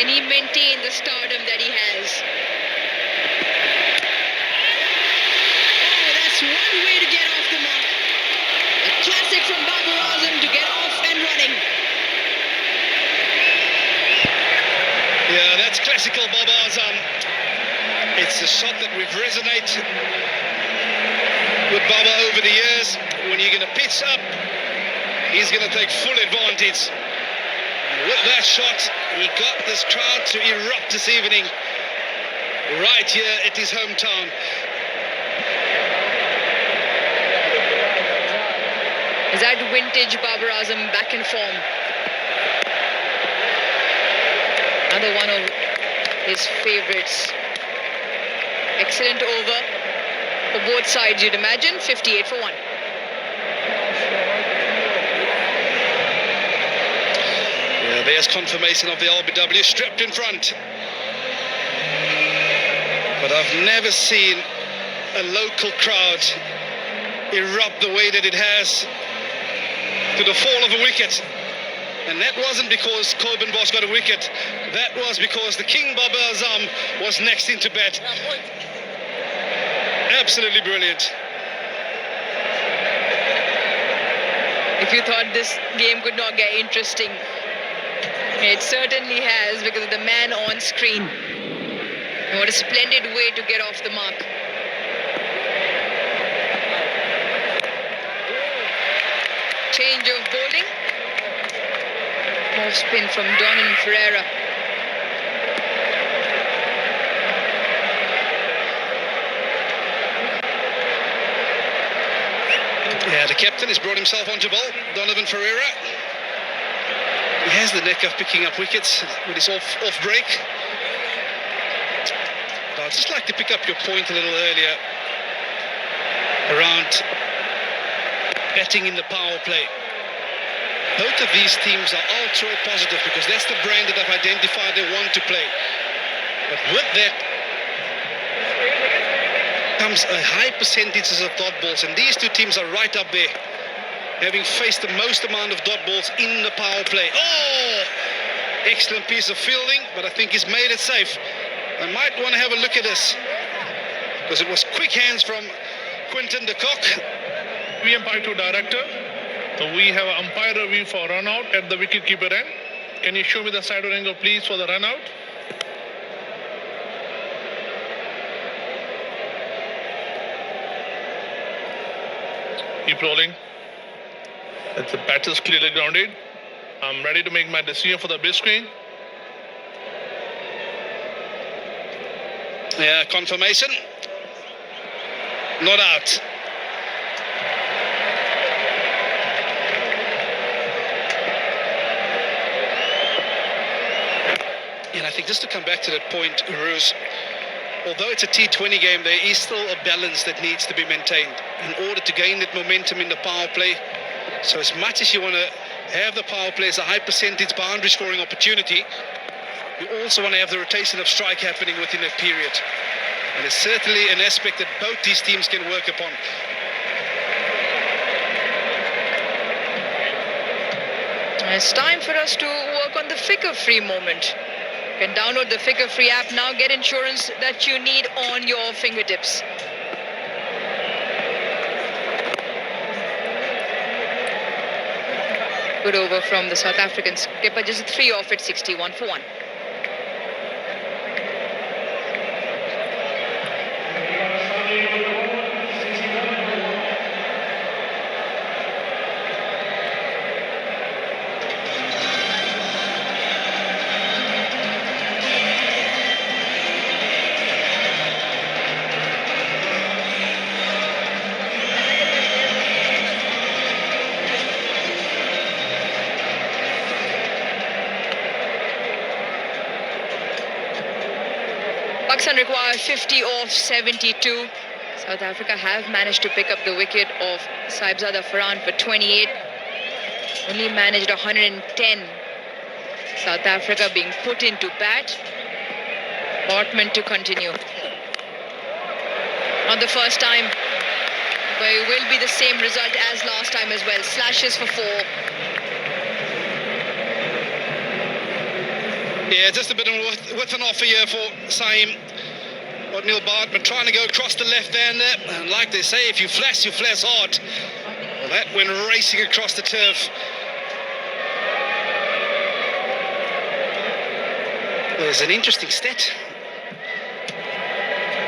Can he maintain the stardom that he has? Oh, that's one way to get off the mark. A classic from Babar Azam to get off and running. Yeah, that's classical Babar Azam. It's a shot that we've resonated with Baba over the years. When you're going to pitch up, he's going to take full advantage. With that shot, he got this crowd to erupt this evening, right here at his hometown. Is that vintage Babar Azam back in form? Another one of his favourites. Excellent over for both sides, you'd imagine. 58 for 1. Yeah, there's confirmation of the LBW strapped in front. But I've never seen a local crowd erupt the way that it has to the fall of a wicket. And that wasn't because Corbin Bosch got a wicket. That was because the King Babar Azam was next into bat. Absolutely brilliant. If you thought this game could not get interesting, it certainly has, because of the man on screen. And what a splendid way to get off the mark. Change of bowling. More spin from Donovan Ferreira. Yeah, the captain has brought himself onto ball, Donovan Ferreira. He has the knack of picking up wickets with his off break. But I'd just like to pick up your point a little earlier around batting in the power play. Both of these teams are ultra positive because that's the brand that I've identified they want to play. But with that comes a high percentages of dot balls, and these two teams are right up there, having faced the most amount of dot balls in the power play. Oh, excellent piece of fielding, but I think he's made it safe. I might want to have a look at this because it was quick hands from Quinton de Kock. We umpire to director. So we have an umpire review for run out at the wicket keeper end. Can you show me the side angle, please, for the run out? Keep rolling. The bat is clearly grounded. I'm ready to make my decision for the big screen. Yeah, confirmation. Not out. And I think just to come back to that point, Ruz, although it's a T20 game, there is still a balance that needs to be maintained in order to gain that momentum in the power play. So as much as you want to have the power play as a high percentage boundary scoring opportunity, you also want to have the rotation of strike happening within that period. And it's certainly an aspect that both these teams can work upon. It's time for us to work on the Ficker Free moment. You can download the Ficker Free app now. Get insurance that you need on your fingertips. Good over from the South African skipper. Just 3 off at 61 for 1. Pakistan require 50 off 72. South Africa have managed to pick up the wicket of Saibzada Farhan for 28. Only managed 110. South Africa being put into bat. Botman to continue. Not the first time, but it will be the same result as last time as well. Slashes for 4. Yeah, just a bit of with an offer here for Saim. O'Neill Bartman trying to go across the left-hander, and like they say, if you flash hard. Well, that went racing across the turf. There's an interesting stat.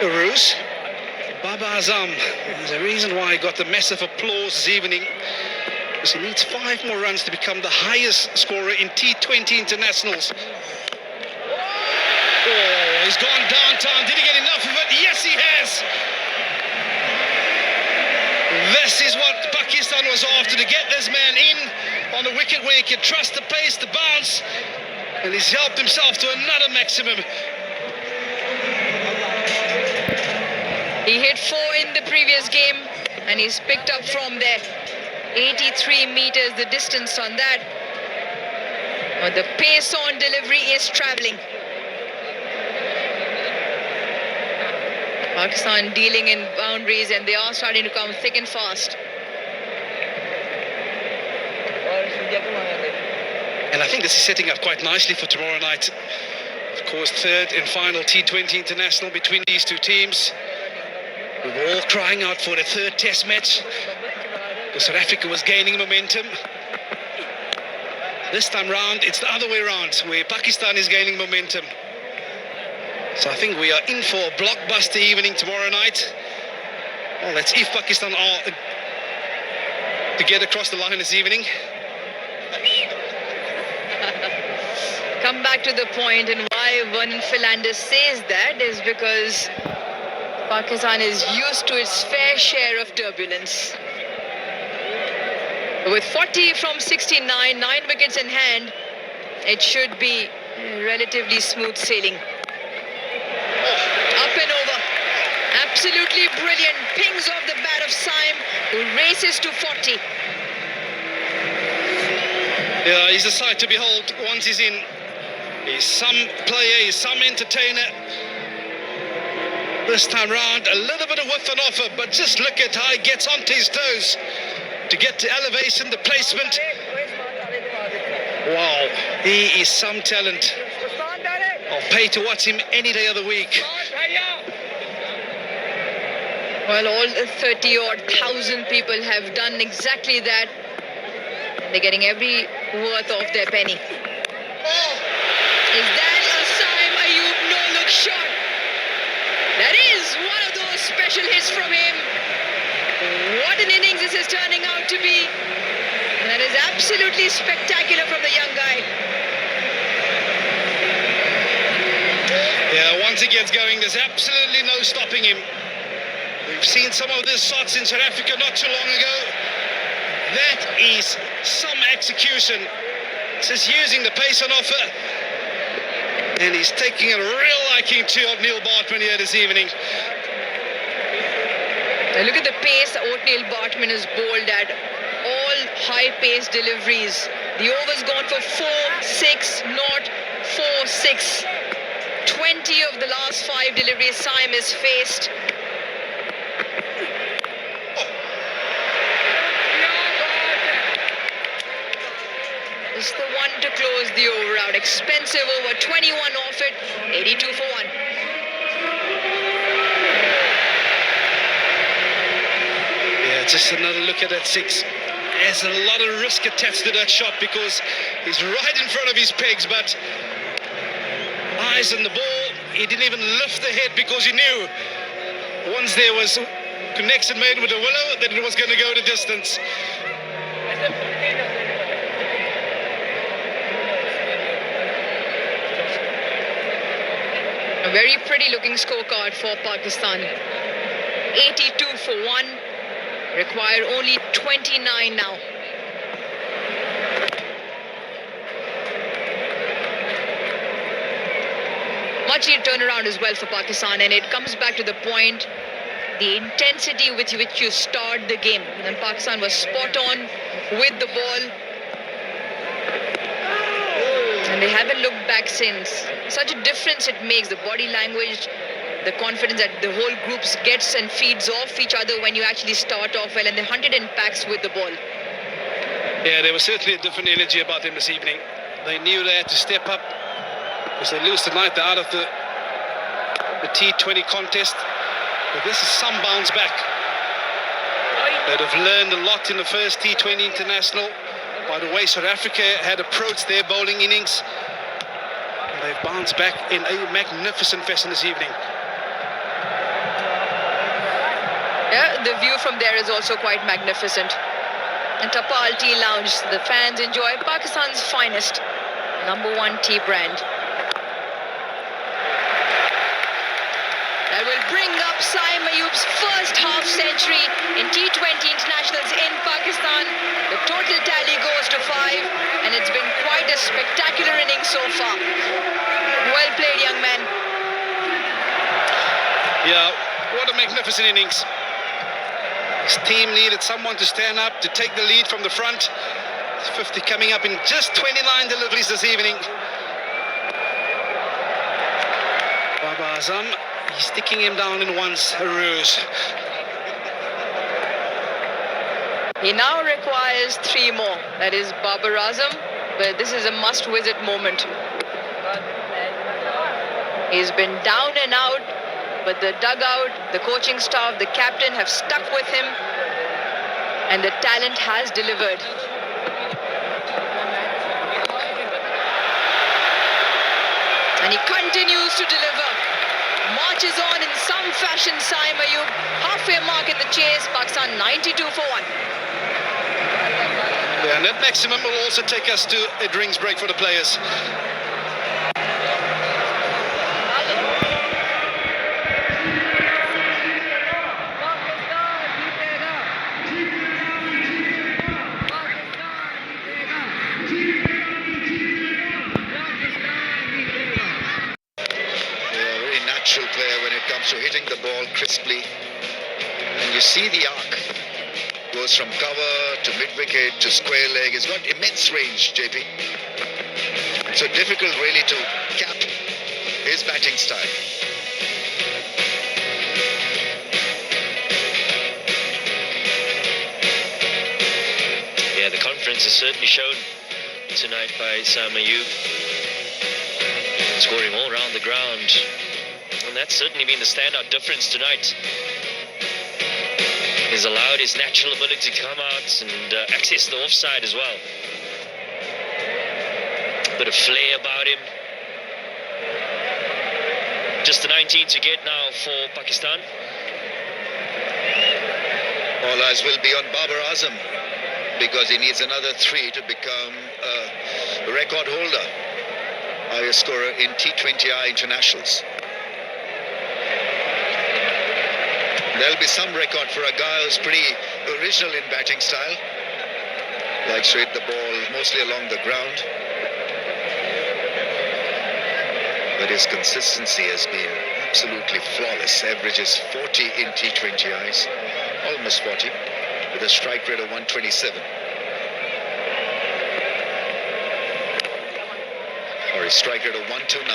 Uruz, Babar Azam. There's a reason why he got the massive applause this evening. Because he needs 5 more runs to become the highest scorer in T20 internationals. Oh, he's gone downtown. Did he get enough of it? Yes, he has. This is what Pakistan was after, to get this man in on the wicket where he can trust the pace, the bounce, and he's helped himself to another maximum. He hit 4 in the previous game, and he's picked up from there. 83 meters the distance on that. But the pace on delivery is travelling. Pakistan dealing in boundaries, and they are starting to come thick and fast. And I think this is setting up quite nicely for tomorrow night. Of course, third and final T20 international between these two teams. We were all crying out for the third test match, because South Africa was gaining momentum. This time round, it's the other way around, where Pakistan is gaining momentum. So I think we are in for a blockbuster evening tomorrow night. Well, that's if Pakistan are to get across the line this evening. Come back to the point, and why Vernon Philander says that is because Pakistan is used to its fair share of turbulence. With 40 from 69, 9 wickets in hand, it should be relatively smooth sailing. Up and over. Absolutely brilliant. Pings off the bat of Saim, who races to 40. Yeah, he's a sight to behold once he's in. He's some player, he's some entertainer. This time round, a little bit of with an offer, but just look at how he gets onto his toes to get to elevation, the placement. Wow, he is some talent. I'll pay to watch him any day of the week. Well, all 30,000 people have done exactly that. They're getting every worth of their penny. Is that a Saim Ayub no-look shot? That is one of those special hits from him. What an innings this is turning out to be. That is absolutely spectacular from the young guy. Yeah, once he gets going, there's absolutely no stopping him. We've seen some of these shots in South Africa not too long ago. That is some execution. Just using the pace on offer. And he's taking a real liking to O'Neill Bartman here this evening. Now look at the pace O'Neill Bartman is bowled at. All high-paced deliveries. The over's gone for 4-6, not 4-6. 20 of the last 5 deliveries Saim has faced. Just the one to close the over out. Expensive over, 21 off it, 82 for 1. Yeah, just another look at that 6. There's a lot of risk attached to that shot because he's right in front of his pegs, but eyes on the ball. He didn't even lift the head because he knew once there was connection made with the willow that it was going to go the distance. A very pretty looking scorecard for Pakistan. 82 for 1. Require only 29 now. Much needed turnaround as well for Pakistan, and it comes back to the point, the intensity with which you start the game. And Pakistan was spot on with the ball. And they haven't looked back since. Such a difference it makes, the body language, the confidence that the whole group gets and feeds off each other when you actually start off well, and they hunted in packs with the ball. Yeah, there was certainly a different energy about them this evening. They knew they had to step up If they lose tonight, they're out of the T20 contest. But this is some bounce back. They'd have learned a lot in the first T20 international by the way South Africa had approached their bowling innings. And they've bounced back in a magnificent fashion this evening. Yeah, the view from there is also quite magnificent. And Tapal Tea Lounge, the fans enjoy Pakistan's finest #1 tea brand. That will bring up Saim Ayub's first half century in T20 internationals in Pakistan. The total tally goes to 5, and it's been quite a spectacular innings so far. Well played, young man. Yeah, what a magnificent innings. His team needed someone to stand up, to take the lead from the front. 50 coming up in just 29 deliveries this evening. Babar Azam, he's sticking him down in ones, Aruz. He now requires 3 more. That is Babar Azam, but this is a must-visit moment. He's been down and out, but the dugout, the coaching staff, the captain have stuck with him, and the talent has delivered. And he continues to deliver. Marches on in some fashion, Saim Ayub. Halfway mark in the chase, Pakistan 92 for 1. Yeah, and that maximum will also take us to a drinks break for the players. Player when it comes to hitting the ball crisply, and you see the arc goes from cover to mid-wicket to square leg. It's got immense range, JP. So difficult really to cap his batting style. Yeah, the confidence is certainly shown tonight by Saim Ayub, scoring all around the ground. And that's certainly been the standout difference tonight. He's allowed his natural ability to come out and access the offside as well. A bit of flair about him. Just the 19 to get now for Pakistan. All eyes will be on Babar Azam, because he needs another 3 to become a record holder, highest scorer in T20I internationals. There'll be some record for a guy who's pretty original in batting style. Likes to hit the ball mostly along the ground. But his consistency has been absolutely flawless. Averages 40 in T20Is, almost 40, with a strike rate of 127. Or a strike rate of 129.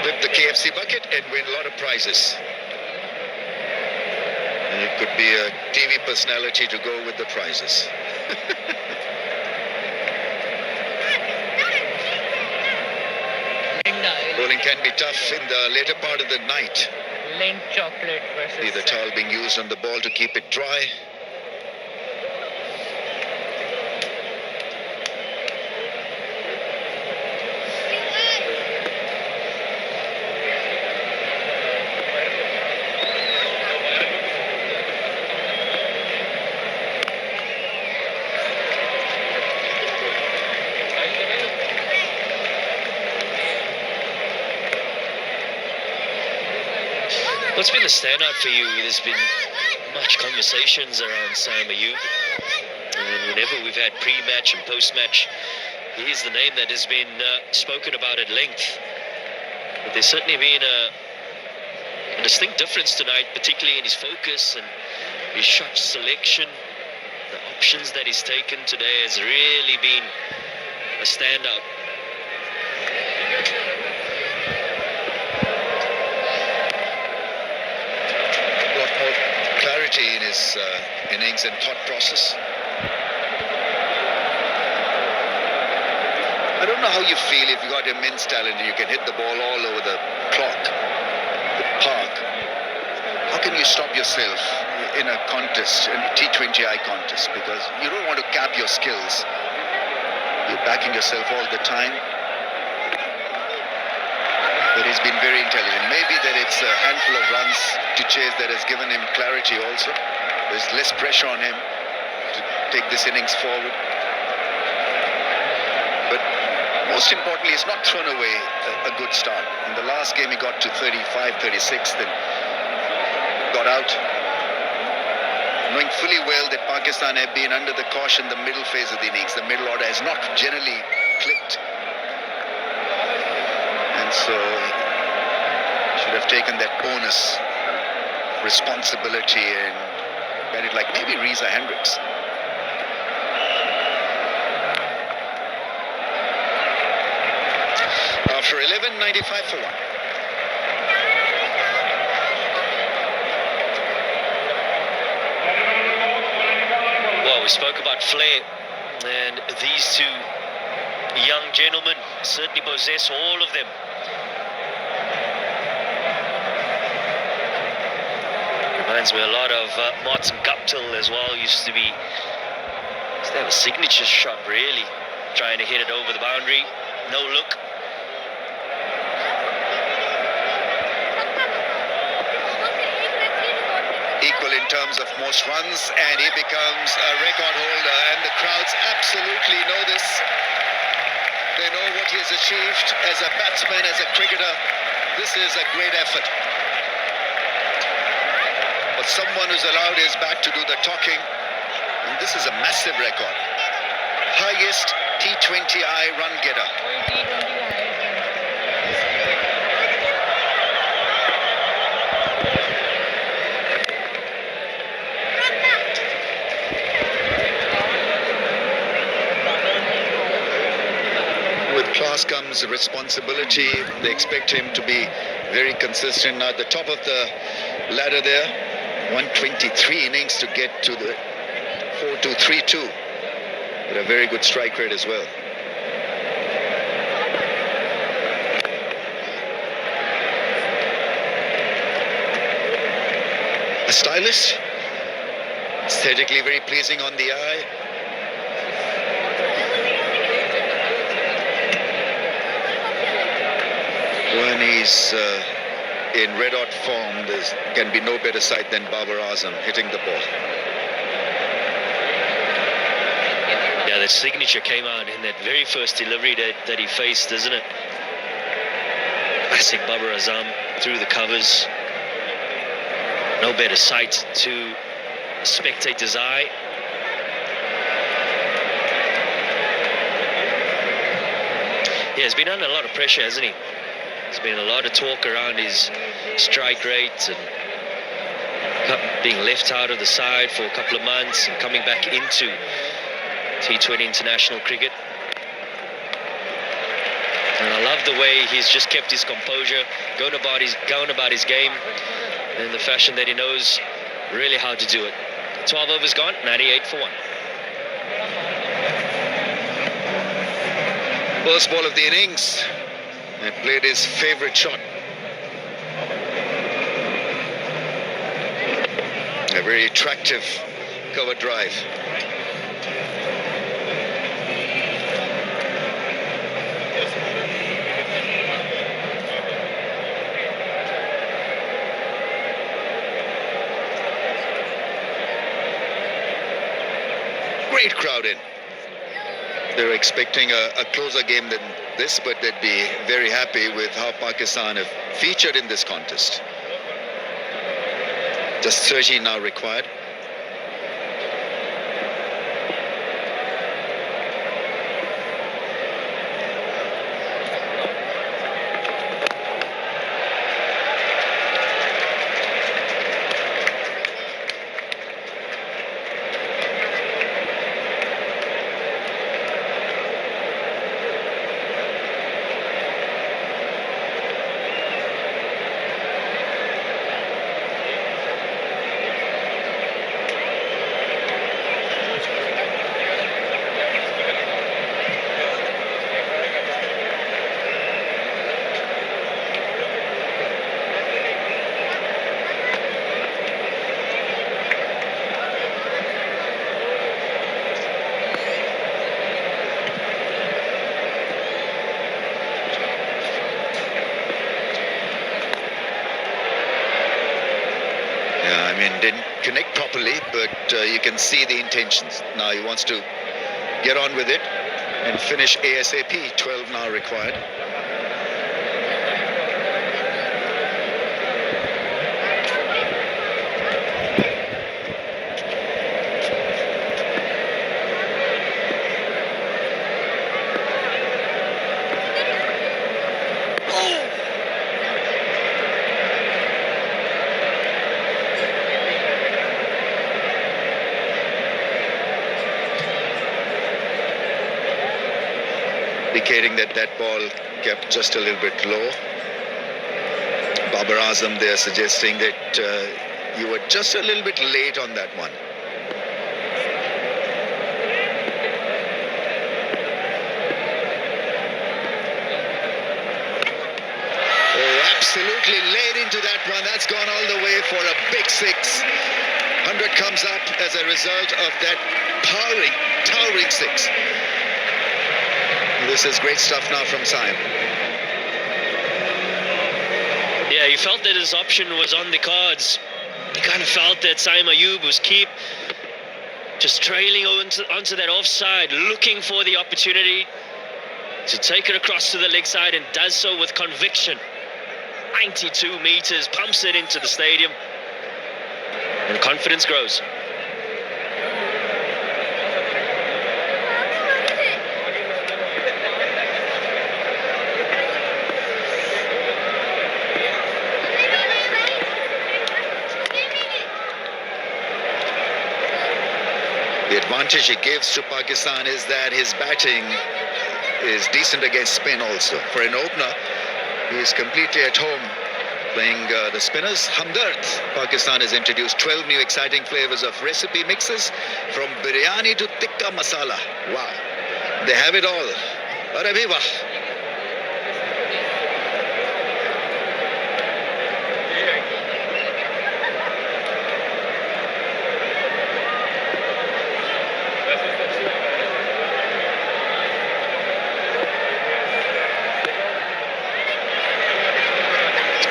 Flip the KFC bucket and win a lot of prizes. And it could be a TV personality to go with the prizes. Bowling can be tough in the later part of the night. Lint chocolate versus... See the towel being used on the ball to keep it dry. What's been the standout for you? There's been much conversations around Saim Ayub. And whenever we've had pre-match and post-match, he is the name that has been spoken about at length. But there's certainly been a distinct difference tonight, particularly in his focus and his shot selection. The options that he's taken today has really been a standout. In his innings and thought process. I don't know how you feel if you got immense talent and you can hit the ball all over the clock, the park. How can you stop yourself in a contest, in a T20I contest? Because you don't want to cap your skills. You're backing yourself all the time. But he's been very intelligent. Maybe that it's a handful of runs to chase that has given him clarity also. There's less pressure on him to take this innings forward. But most importantly, he's not thrown away a good start. In the last game, he got to 35, 36, then got out. Knowing fully well that Pakistan have been under the caution the middle phase of the innings. The middle order has not generally clicked. And so should have taken that onus, responsibility, and made it like maybe Reza Hendricks. After 11, 95 for 1. Well, we spoke about flair, and these two young gentlemen certainly possess all of them. Reminds me a lot of Martin Guptill as well. Used to have a signature shot, really, trying to hit it over the boundary. No look. Equal in terms of most runs, and he becomes a record holder, and the crowds absolutely know this. They know what he has achieved as a batsman, as a cricketer. This is a great effort. But someone who's allowed his bat to do the talking, and this is a massive record. Highest T20I run getter. With class comes responsibility. They expect him to be very consistent. Now at the top of the ladder there, 123 innings to get to the 4-2-3-2. But a very good strike rate as well. A stylist, aesthetically very pleasing on the eye. When he's in red-hot form, there can be no better sight than Babar Azam hitting the ball. Yeah, the signature came out in that very first delivery that he faced, isn't it? Classic Babar Azam through the covers. No better sight to spectator's eye. Yeah, he's been under a lot of pressure, hasn't he? There's been a lot of talk around his strike rate and being left out of the side for a couple of months and coming back into T20 international cricket. And I love the way he's just kept his composure, going about his game in the fashion that he knows really how to do it. 12 overs gone, 98 for 1. First ball of the innings, and played his favorite shot. A very attractive cover drive. Great crowd in. They're expecting a closer game than this, but they'd be very happy with how Pakistan have featured in this contest. Just 30 now required. didn't connect properly, but you can see the intentions. Now he wants to get on with it and finish ASAP. 12 now required. Indicating that that ball kept just a little bit low. Babar Azam there suggesting that you were just a little bit late on that one. Oh, absolutely late into that one. That's gone all the way for a big six. 100 comes up as a result of that towering six. This is great stuff now from Saim. Yeah, he felt that his option was on the cards. He kind of felt that Saim Ayub was just trailing onto that offside, looking for the opportunity to take it across to the leg side, and does so with conviction. 92 meters, pumps it into the stadium, and confidence grows. The advantage he gives to Pakistan is that his batting is decent against spin also. For an opener, he is completely at home playing the spinners. Hamdard. Pakistan has introduced 12 new exciting flavors of recipe mixes, from biryani to tikka masala. Wow. They have it all. Arre bhi wah.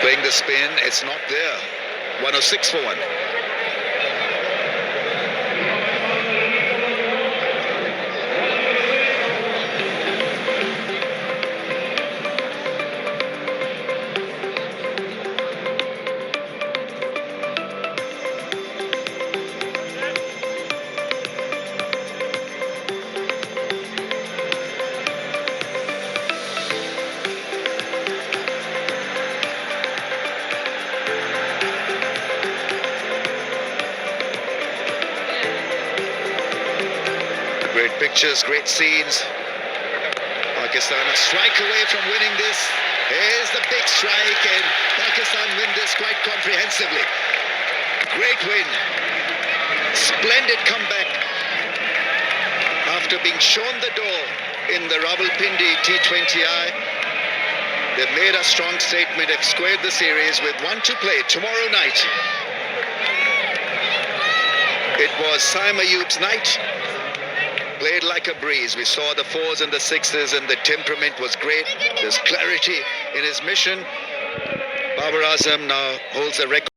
Playing the spin, it's not there. 106 for one. Great pictures, great scenes. Pakistan a strike away from winning this. Here's the big strike, and Pakistan win this quite comprehensively. Great win. Splendid comeback. After being shown the door in the Rawalpindi T20I, they've made a strong statement. They've squared the series with one to play tomorrow night. It was Saim Ayub's night. Played like a breeze. We saw the fours and the sixes, and the temperament was great. There's clarity in his mission. Babar Azam now holds a record.